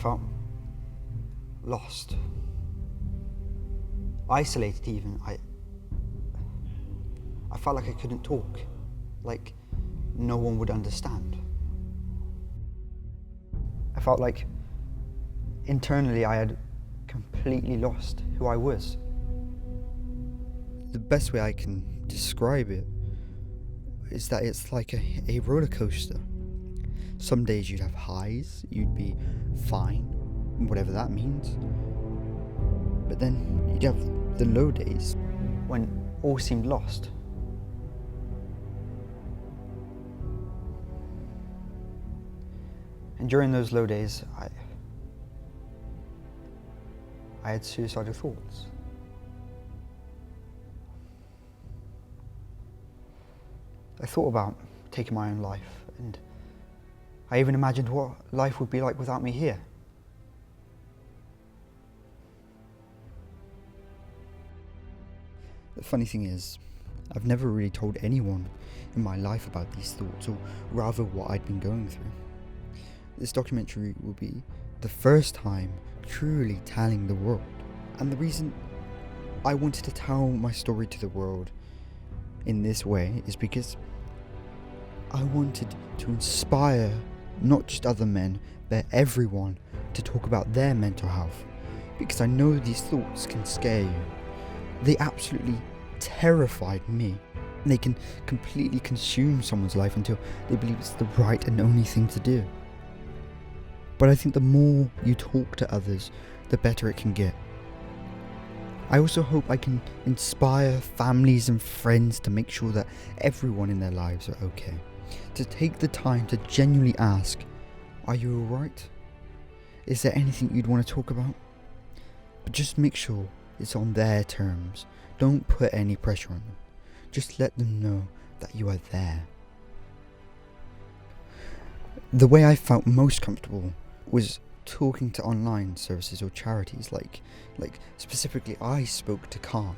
felt lost, isolated even. I felt like I couldn't talk, like no one would understand. I felt like internally I had completely lost who I was. The best way I can describe it is that it's like a roller coaster. Some days you'd have highs, you'd be fine, whatever that means. But then you'd have the low days when all seemed lost. And during those low days, I had suicidal thoughts. I thought about taking my own life, and I even imagined what life would be like without me here. The funny thing is, I've never really told anyone in my life about these thoughts, or rather what I'd been going through. This documentary will be the first time truly telling the world. And the reason I wanted to tell my story to the world in this way is because I wanted to inspire not just other men, but everyone to talk about their mental health. Because I know these thoughts can scare you. They absolutely terrified me. They can completely consume someone's life until they believe it's the right and only thing to do. But I think the more you talk to others, the better it can get. I also hope I can inspire families and friends to make sure that everyone in their lives are okay. To take the time to genuinely ask, are you alright? Is there anything you'd want to talk about? But just make sure it's on their terms. Don't put any pressure on them. Just let them know that you are there. The way I felt most comfortable was talking to online services or charities, like specifically I spoke to Calm,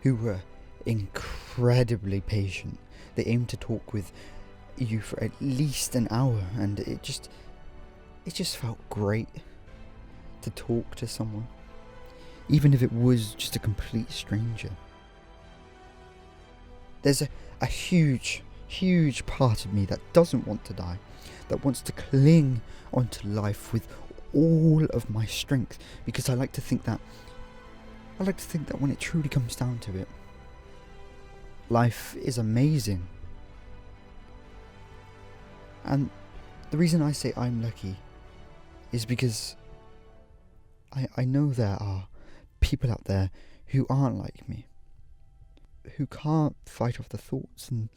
who were incredibly patient. They aimed to talk with you for at least an hour, and it just felt great to talk to someone, even if it was just a complete stranger. There's a huge part of me that doesn't want to die, that wants to cling onto life with all of my strength, because I like to think that when it truly comes down to it, life is amazing. And the reason I say I'm lucky is because I know there are people out there who aren't like me, who can't fight off the thoughts, and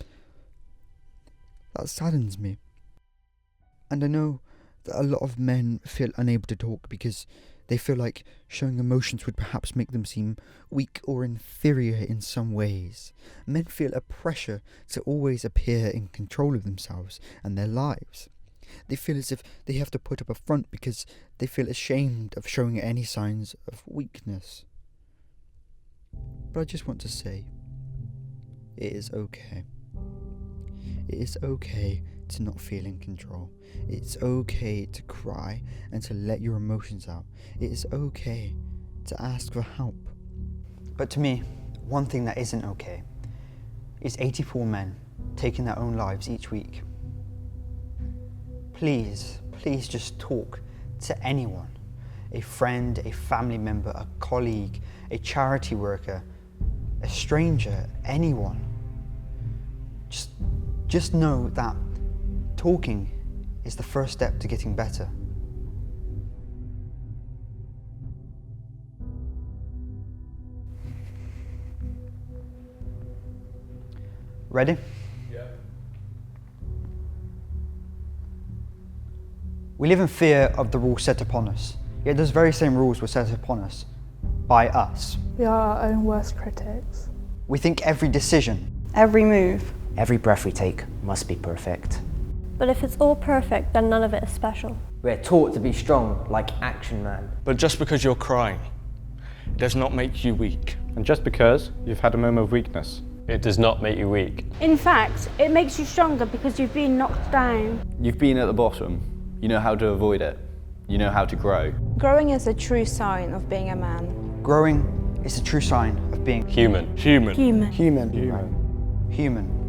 that saddens me. And I know that a lot of men feel unable to talk because they feel like showing emotions would perhaps make them seem weak or inferior in some ways. Men feel a pressure to always appear in control of themselves and their lives. They feel as if they have to put up a front because they feel ashamed of showing any signs of weakness. But I just want to say, it is okay. It is okay to not feel in control. It's okay to cry and to let your emotions out. It is okay to ask for help. But to me, one thing that isn't okay is 84 men taking their own lives each week. Please just talk to anyone. A friend, a family member, a colleague, a charity worker, a stranger, anyone. Just know that talking is the first step to getting better. Ready? Yeah. We live in fear of the rules set upon us, yet those very same rules were set upon us by us. We are our own worst critics. We think every decision, every move, every breath we take must be perfect. But if it's all perfect, then none of it is special. We're taught to be strong, like Action Man. But just because you're crying, it does not make you weak. And just because you've had a moment of weakness, it does not make you weak. In fact, it makes you stronger because you've been knocked down. You've been at the bottom. You know how to avoid it. You know how to grow. Growing is a true sign of being a man. Growing is a true sign of being Human. Human. Human. Human. human.